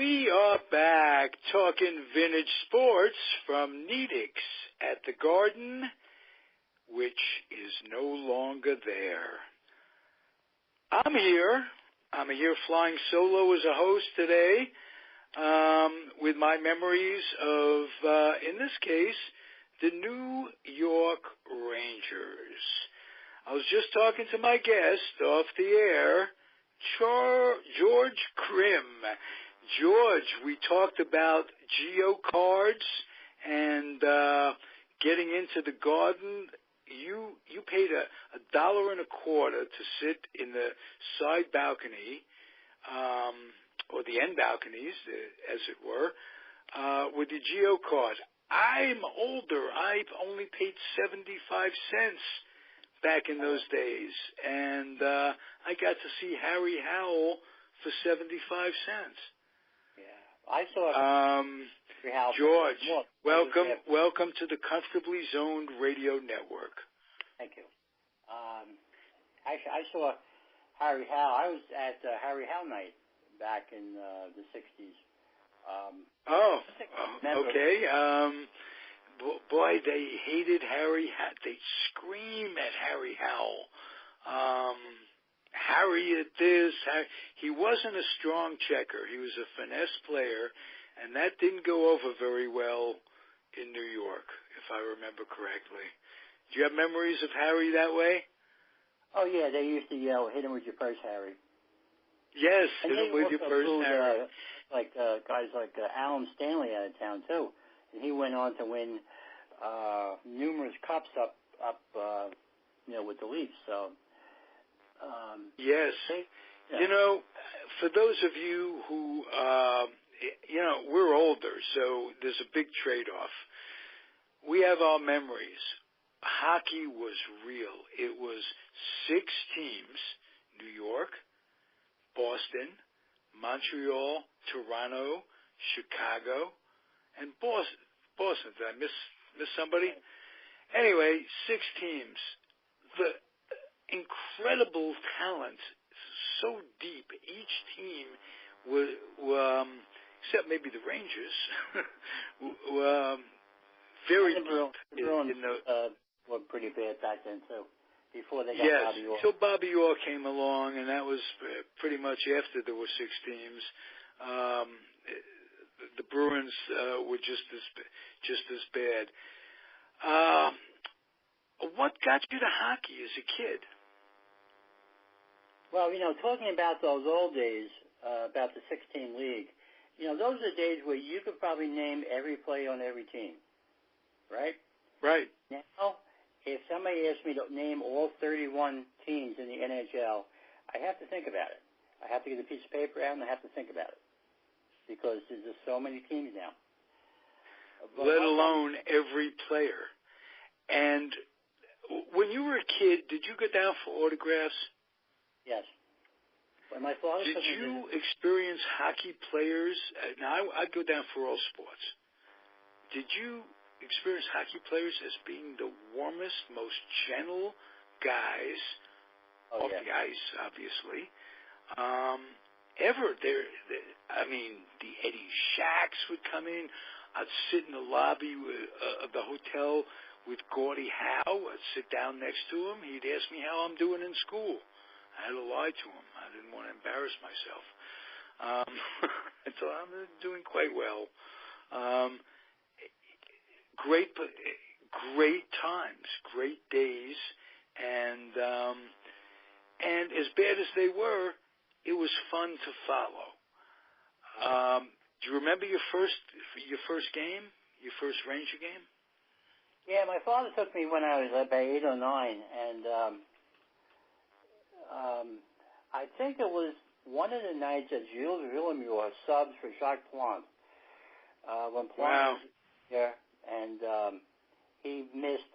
We are back talking vintage sports from Nedick's at the Garden, which is no longer there. I'm here flying solo as a host today with my memories of, in this case, the New York Rangers. I was just talking to my guest off the air, George Grimm. George, we talked about Geo cards and getting into the Garden. You paid $1.25 to sit in the side balcony, or the end balconies, as it were, with the Geo card. I'm older. I've only paid 75 cents back in those days, and I got to see Harry Howell for 75 cents. Yeah, I saw Harry Howell. George, welcome to the Comfortably Zoned Radio Network. Thank you. Actually, I saw Harry Howell. I was at Harry Howell night back in the 60s. Okay. Boy, they hated Harry. They scream at Harry Howell. Harry at this. He wasn't a strong checker. He was a finesse player, and that didn't go over very well in New York, if I remember correctly. Do you have memories of Harry that way? Oh, yeah. They used to yell, "Hit him with your purse, Harry." Yes, hit him with your purse, Harry. Guys like Alan Stanley out of town, too. And he went on to win numerous cups up with the Leafs. So, yes. Yeah. You know, for those of you who, we're older, so there's a big trade-off. We have our memories. Hockey was real. It was 6 teams: New York, Boston, Montreal, Toronto, Chicago, and Boston. Did I miss somebody? Anyway, 6 teams. The incredible talent, so deep. Each team was except maybe the Rangers, very deep. The Bruins were pretty bad back then, too. Before they got Bobby Orr. Until Bobby Orr came along, and that was pretty much after there were 6 teams. The Bruins were just as bad. What got you to hockey as a kid? Well, talking about those old days, about the 16 league, those are the days where you could probably name every player on every team, right? Right. Now, if somebody asked me to name all 31 teams in the NHL, I have to think about it. I have to get a piece of paper out and I have to think about it because there's just so many teams now. But let alone every player. And when you were a kid, did you go down for autographs? Yes. When my father did you experience hockey players? Now, I'd go down for all sports. Did you experience hockey players as being the warmest, most gentle guys off the ice, obviously, ever? The Eddie Shacks would come in. I'd sit in the lobby of the hotel with Gordie Howe. I'd sit down next to him. He'd ask me how I'm doing in school. I had to lie to him. I didn't want to embarrass myself. I thought I'm doing quite well. Great times, great days, and as bad as they were, it was fun to follow. Do you remember your first game, your first Ranger game? Yeah, my father took me when I was about 8 or 9, and I think it was one of the nights that Jules Villemure subs for Jacques Plante. When Plante was here, and he missed,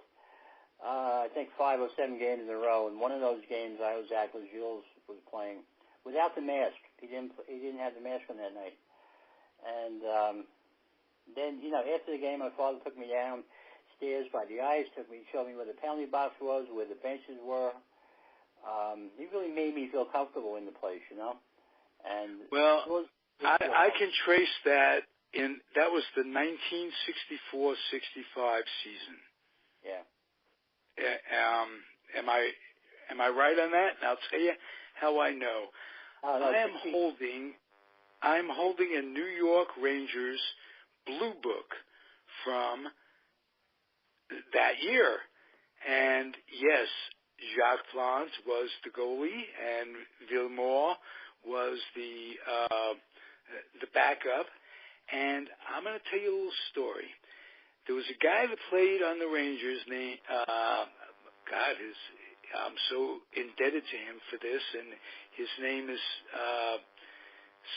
I think, 5 or 7 games in a row. And one of those games I was at was Jules was playing without the mask. He didn't have the mask on that night. And then, after the game, my father took me downstairs by the ice, showed me where the penalty box was, where the benches were. He really made me feel comfortable in the place, And well, I can trace that that was the 1964-65 season. Yeah. Am I right on that? And I'll tell you how I know. I'm holding a New York Rangers Blue Book from that year, and yes, Jacques Plante was the goalie, and Villemort was the backup. And I'm going to tell you a little story. There was a guy that played on the Rangers named I'm so indebted to him for this, and his name is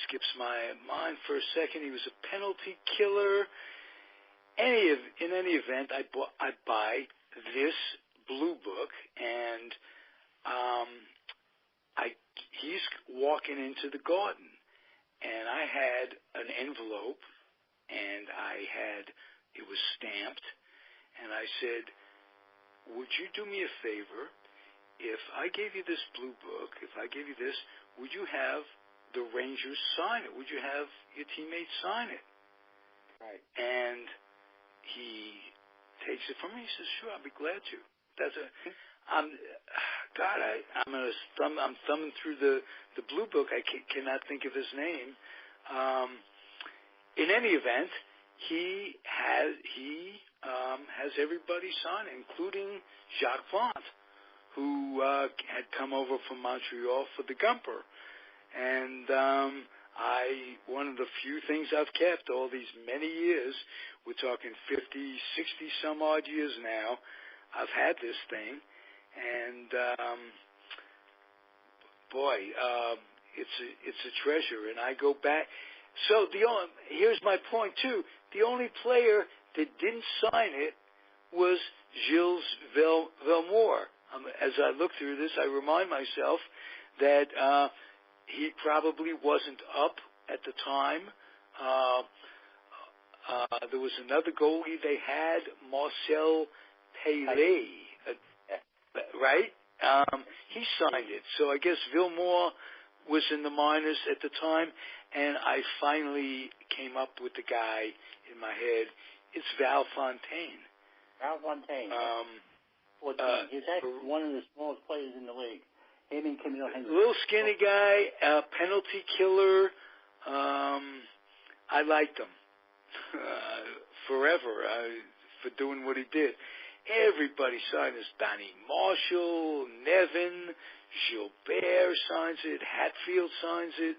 skips my mind for a second. He was a penalty killer. In any event, I buy this Blue Book, and he's walking into the Garden, and I had an envelope, and it was stamped, and I said, would you do me a favor? If I gave you this Blue Book, if I gave you this, would you have the Rangers sign it? Would you have your teammates sign it? Right. And he takes it from me. He says, "Sure, I'll be glad to." I'm thumbing through the Blue Book. I cannot think of his name. In any event, he has everybody sign it, including Jacques Plante, who had come over from Montreal for the Gumper. And one of the few things I've kept all these many years, we're talking 50, 60 some odd years now, I've had this thing, and it's a treasure. And I go back. So here's my point too. The only player that didn't sign it was Gilles Villemort. As I look through this, I remind myself that he probably wasn't up at the time. There was another goalie they had, Marcel Pelé, right? He signed it. So I guess Villemort was in the minors at the time, and I finally came up with the guy in my head. It's Val Fontaine. Val Fontaine. 14. He's actually one of the smallest players in the league. Him and Camille Henry. Little skinny guy, penalty killer. I liked him forever for doing what he did. Everybody signed this. Donnie Marshall, Nevin, Gilbert signs it. Hatfield signs it.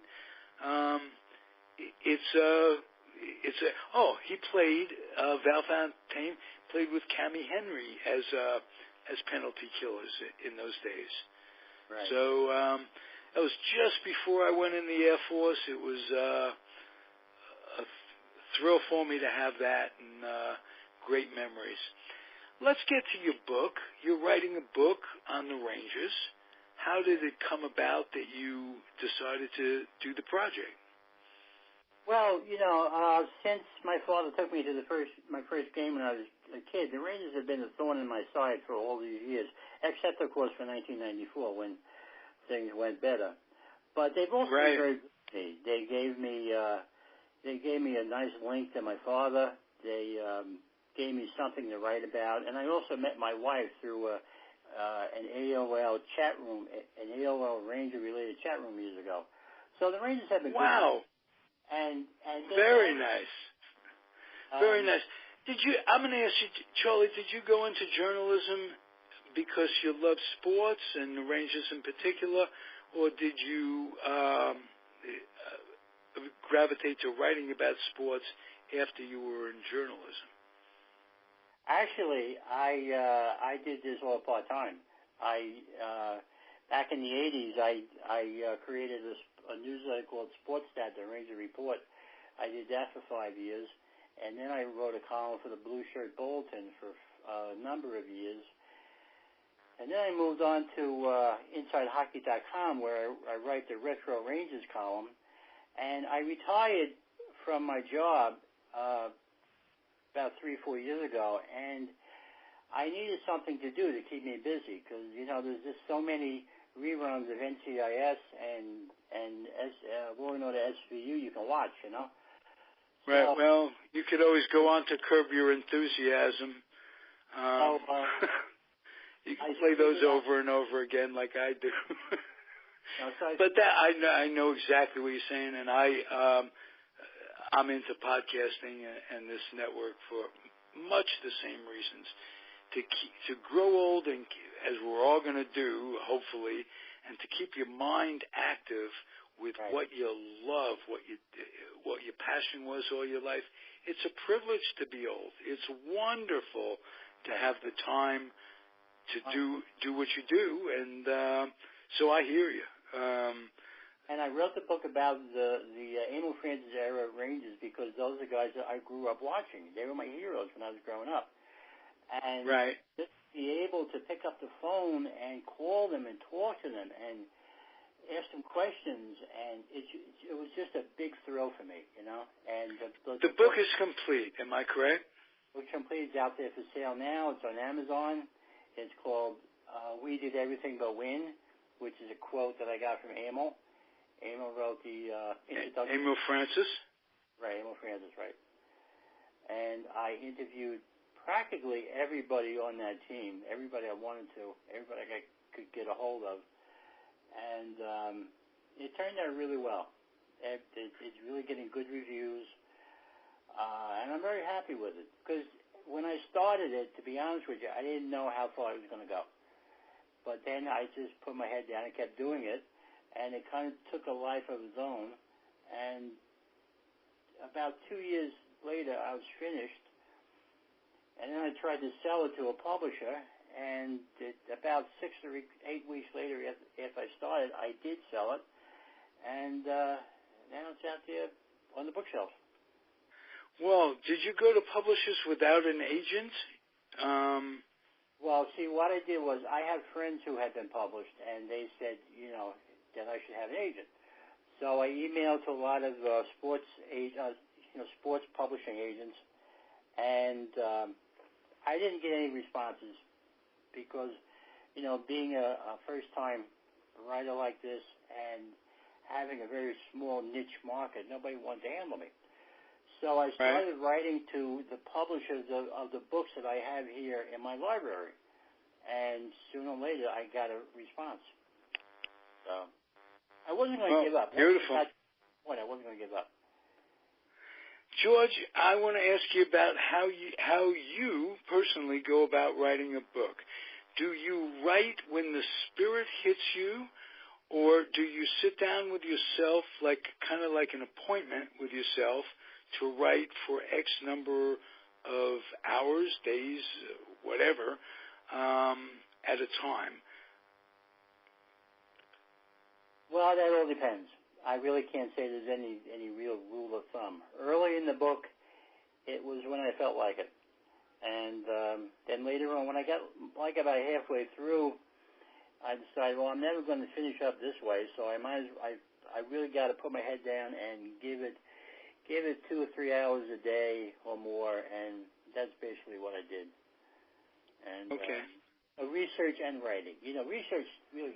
He played, Val Fontaine played with Camille Henry as penalty killers in those days. Right. So that was just before I went in the Air Force. It was a thrill for me to have that, and great memories. Let's get to your book. You're writing a book on the Rangers. How did it come about that you decided to do the project? Well, since my father took me to my first game when I was a kid, the Rangers have been a thorn in my side for all these years, except, of course, for 1994 when things went better. But they've also been very good to me. They gave me a nice link to my father. They gave me something to write about, and I also met my wife through an AOL chat room, an AOL Ranger-related chat room years ago. So the Rangers have been good. And very nice. Very nice. I'm going to ask you, Charlie, did you go into journalism because you love sports and the Rangers in particular, or did you gravitate to writing about sports after you were in journalism? Actually, I did this all part-time. Back in the 80s, I created a newsletter called Sportstat, the Ranger Report. I did that for 5 years, and then I wrote a column for the Blue Shirt Bulletin for a number of years. And then I moved on to InsideHockey.com, where I write the Retro Rangers column. And I retired from my job about 3-4 years ago, and I needed something to do to keep me busy because, there's just so many reruns of NCIS and Law & Order for you, you can watch, you know. Right. So, well, you could always go on to Curb Your Enthusiasm. You can play those over and over again, like I do. But that I know exactly what you're saying, and I'm into podcasting and this network for much the same reasons. To grow old, and as we're all going to do, hopefully, and to keep your mind active with what you love, what your passion was all your life. It's a privilege to be old. It's wonderful to have the time to do what you do, and so I hear you. And I wrote the book about the Emil Francis era Rangers because those are guys that I grew up watching. They were my heroes when I was growing up. And just be able to pick up the phone and call them and talk to them and ask them questions, and it was just a big thrill for me, you know. And the book is complete. Am I correct? The book complete is out there for sale now. It's on Amazon. It's called "We Did Everything But Win," which is a quote that I got from Emil. Emil wrote the introduction. Emil Francis. Right, Emil Francis, right. And I interviewed practically everybody on that team, everybody I wanted to, everybody I could get a hold of. And it turned out really well. It's really getting good reviews, and I'm very happy with it. Because when I started it, to be honest with you, I didn't know how far it was going to go. But then I just put my head down and kept doing it, and it kind of took a life of its own. And about 2 years later, I was finished, and then I tried to sell it to a publisher. And about 6 or 8 weeks later, after I started, I did sell it, and now it's out there on the bookshelves. Well, did you go to publishers without an agent? Well, see, what I did was I had friends who had been published, and they said, that I should have an agent. So I emailed to a lot of sports publishing agents, and I didn't get any responses. Because, being a first-time writer like this and having a very small niche market, nobody wanted to handle me. So I started writing to the publishers of the books that I have here in my library. And sooner or later, I got a response. So I wasn't going to give up. Beautiful. I wasn't going to give up. George, I want to ask you about how you personally go about writing a book. Do you write when the spirit hits you, or do you sit down with yourself, kind of like an appointment with yourself, to write for X number of hours, days, whatever, at a time? Well, that all depends. I really can't say there's any real rule of thumb. Early in the book, it was when I felt like it. And then later on, when I got about halfway through, I decided, well, I'm never going to finish up this way, so I really got to put my head down and give it 2 or 3 hours a day or more, and that's basically what I did. And research and writing. Research really,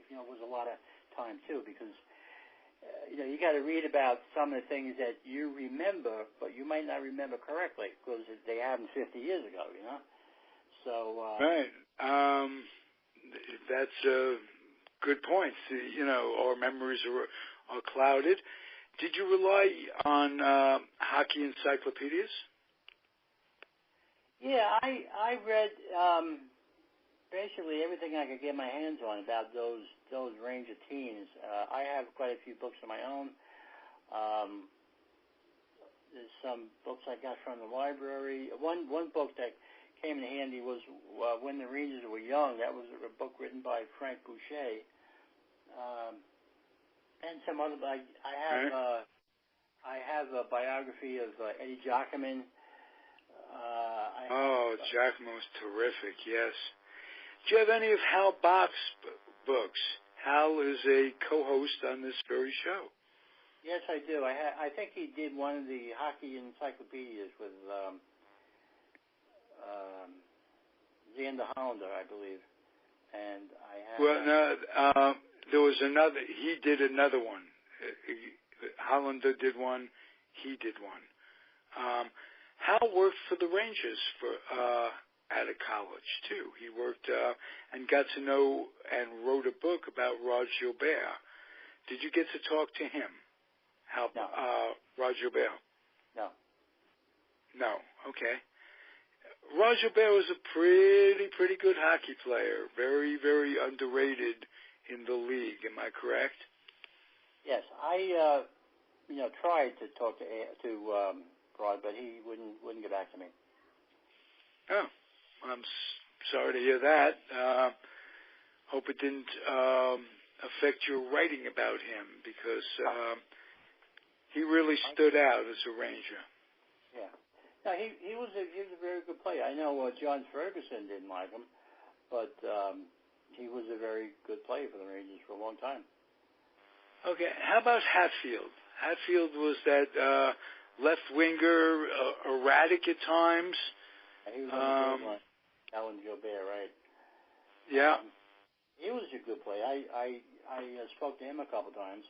was a lot of time too, because you got to read about some of the things that you remember, but you might not remember correctly because they happened 50 years ago. So right. That's a good point. Our memories are clouded. Did you rely on hockey encyclopedias? Yeah, I read basically everything I could get my hands on about those Ranger teams. I have quite a few books of my own. There's some books I got from the library. One book that came in handy was When the Rangers Were Young. That was a book written by Frank Boucher. And some other. I have a biography of Eddie Giacomin. Giacomo's terrific. Yes. Do you have any of Hal Bach's books? Hal is a co-host on this very show. Yes, I do. I think he did one of the hockey encyclopedias with Xander Hollander, I believe. And I have. Well, no, there was another. He did another one. Hollander did one. He did one. Hal worked for the Rangers out of college, too. He worked and got to know and wrote a book about Rod Gilbert. Did you get to talk to him? No. Rod Gilbert? No. No. Okay. Rod Gilbert was a pretty good hockey player. Very, very underrated in the league. Am I correct? Yes, I tried to talk to Rod, but he wouldn't get back to me. Oh, I'm sorry to hear that. Hope it didn't affect your writing about him, because he really stood out as a Ranger. Yeah. No, he was a very good player. I know John Ferguson didn't like him, but he was a very good player for the Rangers for a long time. Okay, how about Hatfield? Hatfield was that left winger, erratic at times. He was on the line. Alan Gilbert, right? Yeah. He was a good player. I spoke to him a couple times.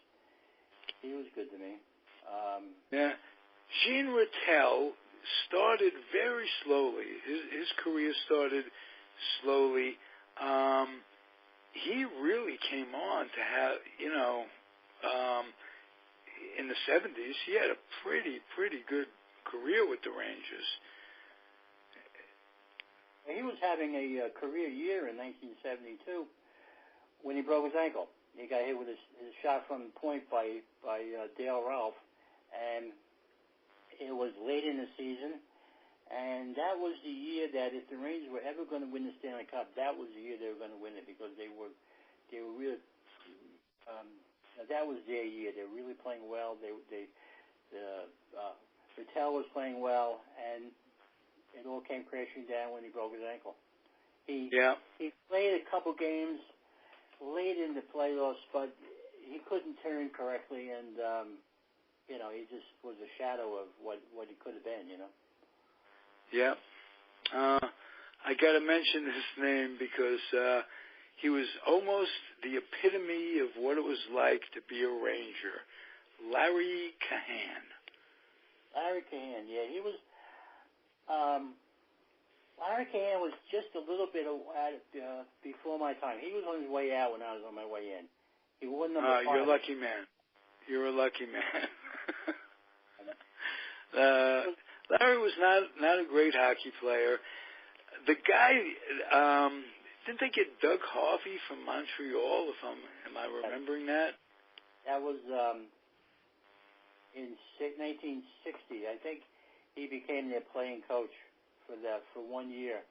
He was good to me. Yeah. Gene Rattel started very slowly. His career started slowly. He really came on to have, in the 70s, he had a pretty good career with the Rangers. He was having a career year in 1972 when he broke his ankle. He got hit with his shot from point by Dale Ralph, and it was late in the season, and that was the year that if the Rangers were ever going to win the Stanley Cup, that was the year they were going to win it, because they were really that was their year. They were really playing well. Rattel was playing well, and it all came crashing down when he broke his ankle. He played a couple games late in the playoffs, but he couldn't turn correctly, and he just was a shadow of what he could have been. Yeah. I got to mention his name because he was almost the epitome of what it was like to be a Ranger. Larry Cahan. Larry Cahan, yeah, he was. Larry Cahan was just a little bit before my time. He was on his way out when I was on my way in. He won number 5. You're a lucky man. You're a lucky man. Larry was not a great hockey player. The guy, didn't they get Doug Harvey from Montreal? Am I remembering that? That was in 1960. I think he became their playing coach for 1 year,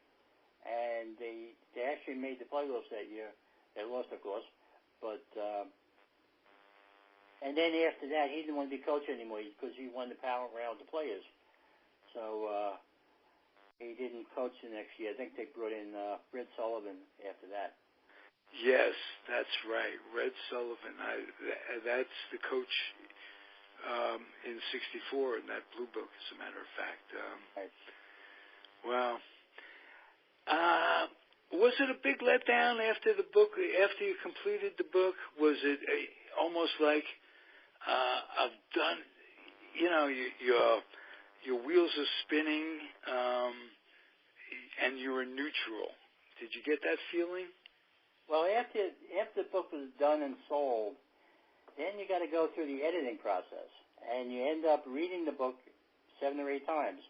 and they actually made the playoffs that year. They lost, of course, but and then after that, he didn't want to be coach anymore because he won the power round of the players. So he didn't coach the next year. I think they brought in Red Sullivan after that. Yes, that's right, Red Sullivan. That's the coach in '64 in that Blue Book, as a matter of fact. Right. Wow. Was it a big letdown after the book? After you completed the book, was it almost like I've done? Your wheels are spinning, and you're in neutral. Did you get that feeling? Well, after the book was done and sold, then you got to go through the editing process, and you end up reading the book 7 or 8 times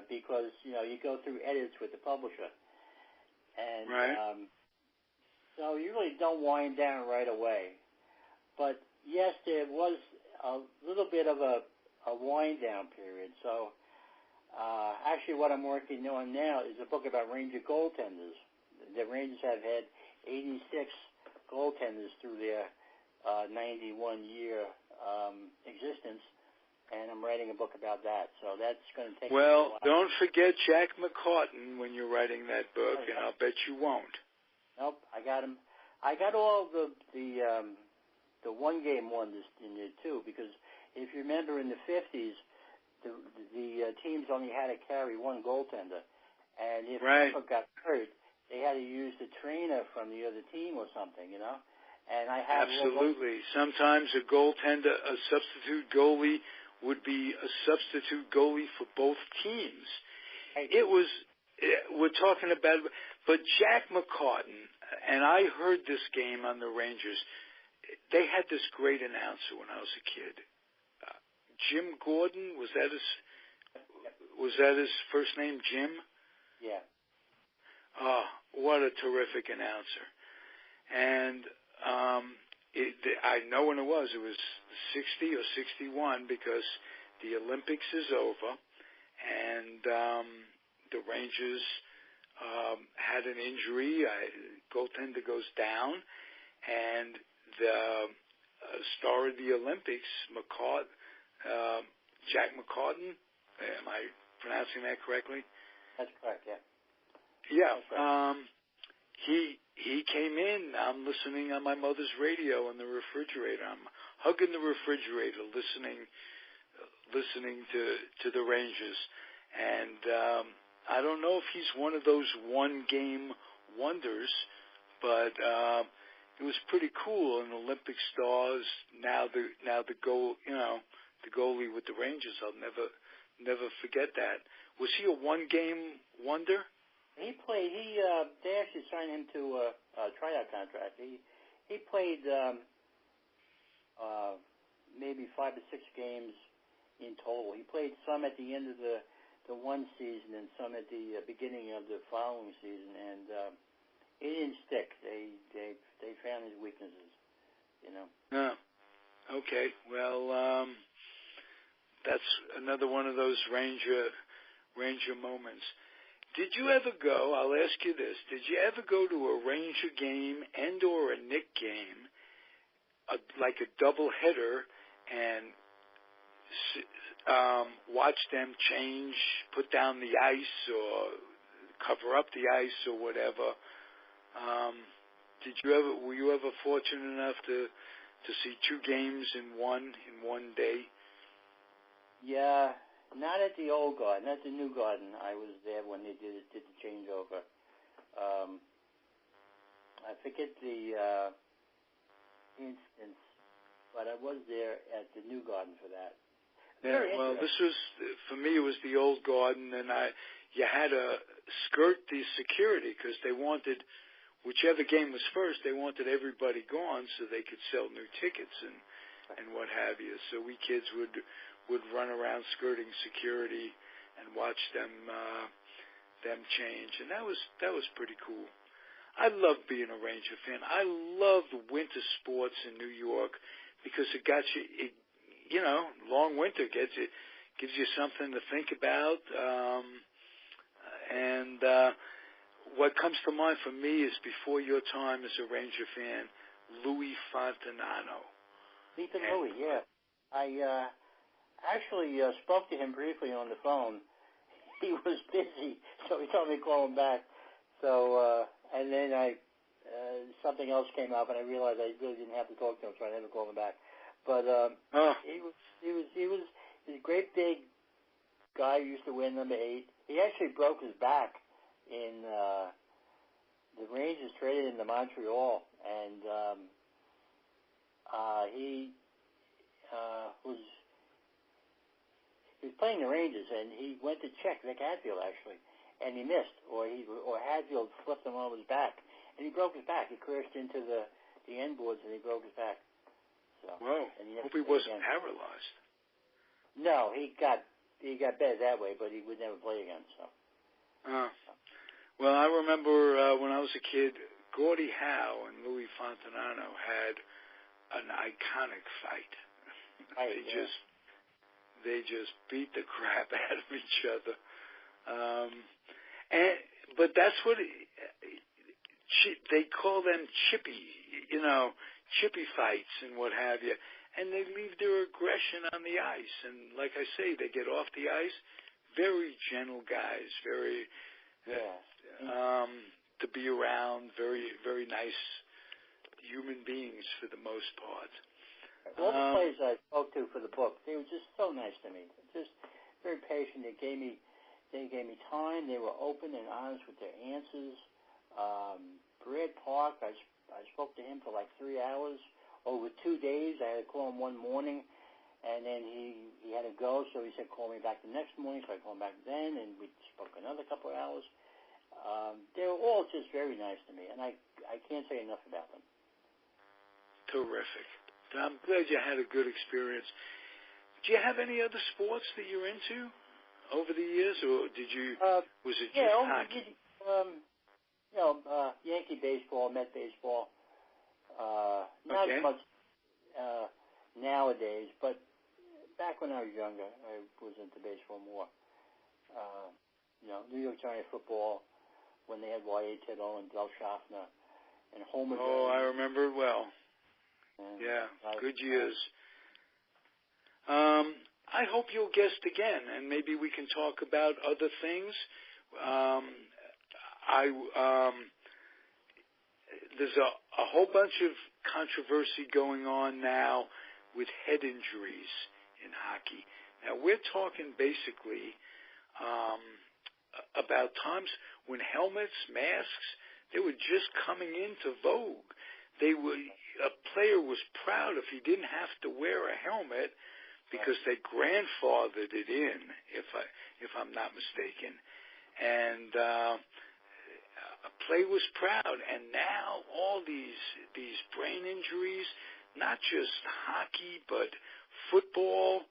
because you go through edits with the publisher, and right. So you really don't wind down right away. But yes, there was a little bit of a wind down period. So actually, what I'm working on now is a book about Ranger goaltenders. The Rangers have had 86 goaltenders through their 91-year existence, and I'm writing a book about that. So that's going to take. Well, don't forget Jack McCartan when you're writing that book, and I'll bet you won't. Nope, I got him. I got all the one-game wonders in there too, because if you remember in the 50s, the teams only had to carry one goaltender, and if someone got hurt, they had to use the trainer from the other team or something, And I have absolutely. Sometimes a goaltender, a substitute goalie, would be a substitute goalie for both teams. It was, we're talking about, but Jack McCartan, and I heard this game on the Rangers. They had this great announcer when I was a kid. Jim Gordon, was that his first name, Jim? Yeah. Oh, what a terrific announcer. And I know when it was 60 or 61 because the Olympics is over and the Rangers had an injury. Goaltender goes down, and the star of the Olympics, Jack McCartan, am I pronouncing that correctly? That's correct, yeah. Yeah. He came in. I'm listening on my mother's radio in the refrigerator. I'm hugging the refrigerator, listening to the Rangers. And I don't know if he's one of those one-game wonders, but it was pretty cool. And Olympic stars. Now the goalie with the Rangers. I'll never forget that. Was he a one-game wonder? He played. They actually signed him to a tryout contract. He played maybe 5 to 6 games in total. He played some at the end of the one season and some at the beginning of the following season, and he didn't stick. They found his weaknesses, you know. Oh, okay. Well, that's another one of those Ranger moments. Did you ever go, I'll ask you this, did you ever go to a Ranger game and or a Knick game, like a double-header, and watch them change, put down the ice or cover up the ice or whatever? Were you ever fortunate enough to see 2 games in one day? Yeah. Not at the old garden, at the new garden. I was there when they did the changeover. I forget the instance, but I was there at the new garden for that. Yeah, well, this was, for me, it was the old garden, and you had to skirt the security because they wanted, whichever game was first, they wanted everybody gone so they could sell new tickets and what have you. So we kids would run around skirting security and watch them change, and that was pretty cool. I love being a Ranger fan. I love the winter sports in New York because it got you. Long winter gives you something to think about, and what comes to mind for me is before your time as a Ranger fan, Louis Fontanano. Louis, yeah. I actually spoke to him briefly on the phone. He was busy, so he told me to call him back. So, and then something else came up, and I realized I really didn't have to talk to him, so I never called him back. But he was a great big guy who used to wear number 8. He actually broke his back in the Rangers traded him to Montreal, and he was playing the Rangers, and he went to check Vic Hadfield actually, and he missed, or Hadfield flipped him on his back, and he broke his back. He crashed into the end boards, and he broke his back. So, whoa! Hope he wasn't paralyzed. No, he got better that way, but he would never play again. So. Well, I remember when I was a kid, Gordie Howe and Louis Fontanano had an iconic fight. They just beat the crap out of each other. But that's what they call them chippy fights and what have you. And they leave their aggression on the ice. And like I say, they get off the ice, very gentle guys, very to be around, very, very nice human beings for the most part. All the players I spoke to for the book, they were just so nice to me. Just very patient. They gave me time. They were open and honest with their answers. Brad Park, I I spoke to him for like 3 hours over 2 days. I had to call him one morning, and then he had to go, so he said, call me back the next morning. So I called him back then, and we spoke another couple of hours. They were all just very nice to me, and I can't say enough about them. Terrific. I'm glad you had a good experience. Do you have any other sports that you're into over the years, or did you? Was it just hockey? Yankee baseball, Met baseball. Not as much nowadays, but back when I was younger, I was into baseball more. New York Giant football, when they had Y.A. Tittle and Del Schaffner and Homer. Oh, I remember it well. And good years. I hope you'll guest again, and maybe we can talk about other things. There's a whole bunch of controversy going on now with head injuries in hockey. Now, we're talking basically about times when helmets, masks, they were just coming into vogue. A player was proud if he didn't have to wear a helmet because they grandfathered it in, if I'm not mistaken. And a player was proud. And now all these brain injuries, not just hockey, but football,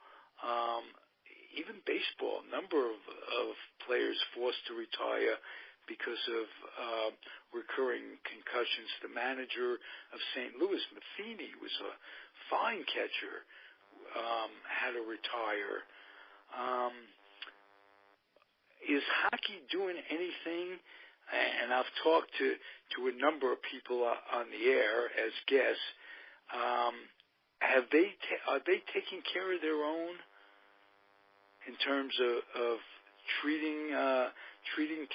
even baseball, a number of players forced to retire because of recurring concussions. The manager of St. Louis, Matheny, was a fine catcher, had to retire. Is hockey doing anything? And I've talked to a number of people on the air as guests. Are they taking care of their own in terms of treating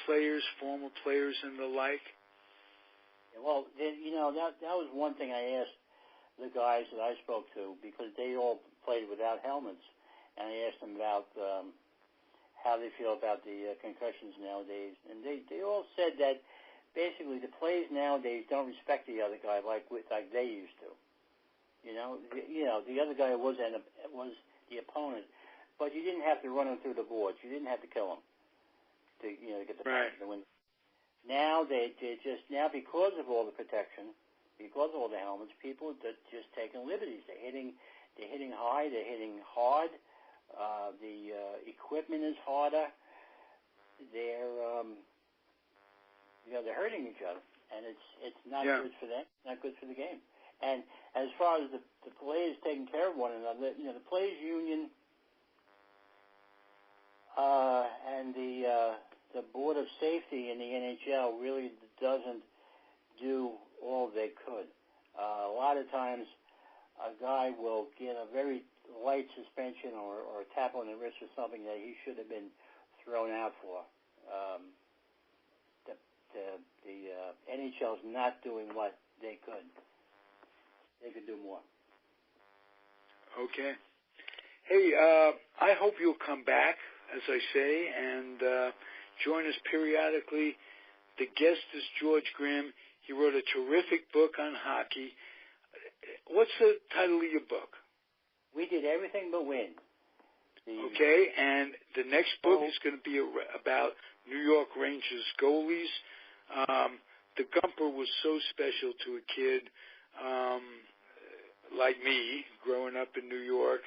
players, former players, and the like? Well, that was one thing I asked the guys that I spoke to, because they all played without helmets, and I asked them about how they feel about the concussions nowadays, and they all said that basically the players nowadays don't respect the other guy like they used to. The other guy was the opponent, but you didn't have to run him through the boards. You didn't have to kill him to get the point to win. Now they just because of all the protection, because of all the helmets, people are just taking liberties. They're hitting high. They're hitting hard. The equipment is harder. They're they're hurting each other, and it's not good for them. Not good for the game. And as far as the players taking care of one another, the players union and the board of safety in the NHL really doesn't do all they could. A lot of times, a guy will get a very light suspension or a tap on the wrist or something that he should have been thrown out for. The NHL is not doing what they could. They could do more. Okay. Hey, I hope you'll come back, as I say, and join us periodically. The guest is George Grimm. He wrote a terrific book on hockey. What's the title of your book? We Did Everything But Win. Okay, and the next book is going to be about New York Rangers goalies. The Gumper was so special to a kid like me, growing up in New York.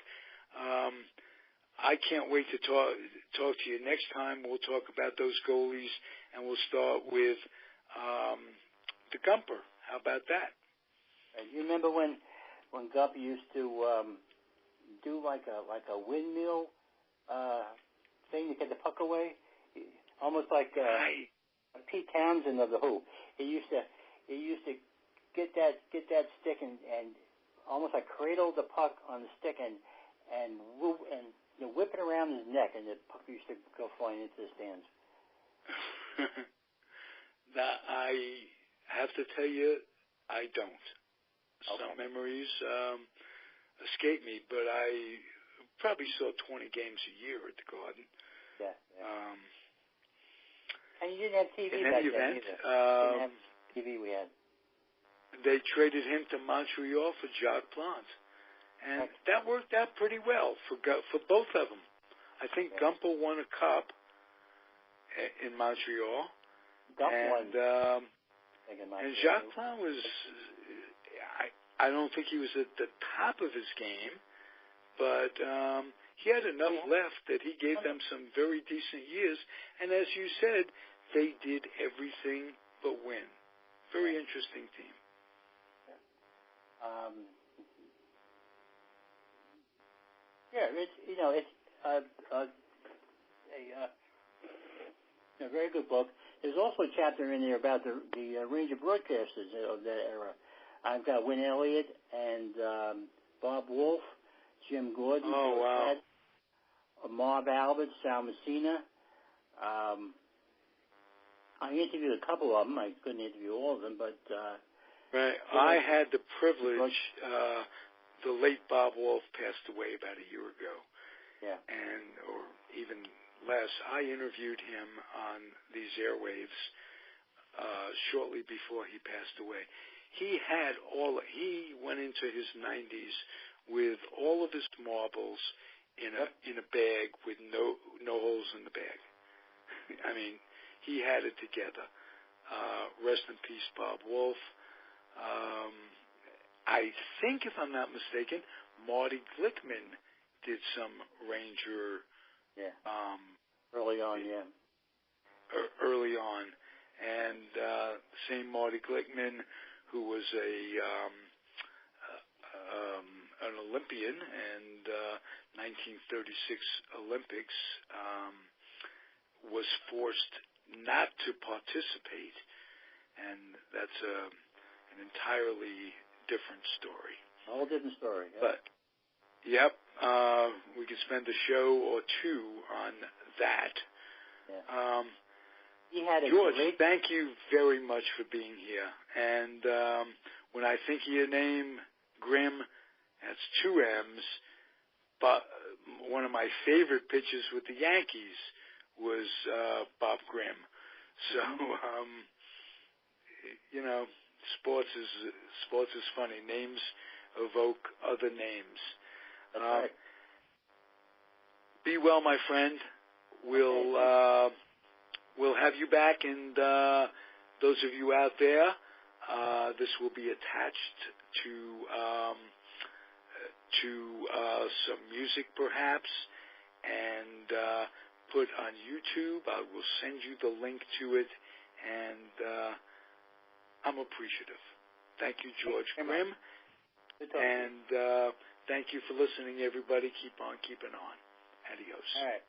I can't wait to talk to you next time. We'll talk about those goalies, and we'll start with the Gumper. How about that? You remember when Gumper used to do like a windmill thing to get the puck away, almost like Pete Townsend of the Who. He used to get that stick and almost like cradle the puck on the stick and whip it around his neck, and the puck used to go flying into the stands. I have to tell you, I don't. Okay. Some memories escape me, but I probably saw 20 games a year at the Garden. Yeah. And you didn't have TV in back any then event, either. Didn't have TV we had. they traded him to Montreal for Jacques Plante. And that worked out pretty well for both of them. I think Gumpel won a cup in Montreal. And Jacques Plante was, I don't think he was at the top of his game, but he had enough left that he gave them some very decent years. And as you said, they did everything but win. Very interesting team. It's a very good book. There's also a chapter in there about the Ranger broadcasters of that era. I've got Win Elliott and Bob Wolf, Jim Gordon, Marv Albert, Sal Messina. I interviewed a couple of them. I couldn't interview all of them, but right. I had the privilege. The late Bob Wolf passed away about a year ago. Yeah. Or even less. I interviewed him on these airwaves shortly before he passed away. He went into his 90s with all of his marbles in a bag with no holes in the bag. I mean, he had it together. Rest in peace, Bob Wolf. I think, if I'm not mistaken, Marty Glickman did some Ranger. Early on, Early on. And same Marty Glickman, who was an Olympian and 1936 Olympics, was forced not to participate. And that's an entirely different story. A whole different story. Yeah. But, we could spend a show or two on that. Yeah. George, thank you very much for being here. And when I think of your name, Grimm, that's two M's. But one of my favorite pitchers with the Yankees was Bob Grimm. So, sports is funny. Names evoke other names. That's right. Be well, my friend. We'll have you back, and those of you out there, this will be attached to some music, perhaps, and put on YouTube. I will send you the link to it, and I'm appreciative. Thank you, George Grimm, and thank you for listening, everybody. Keep on keeping on. Adios. All right.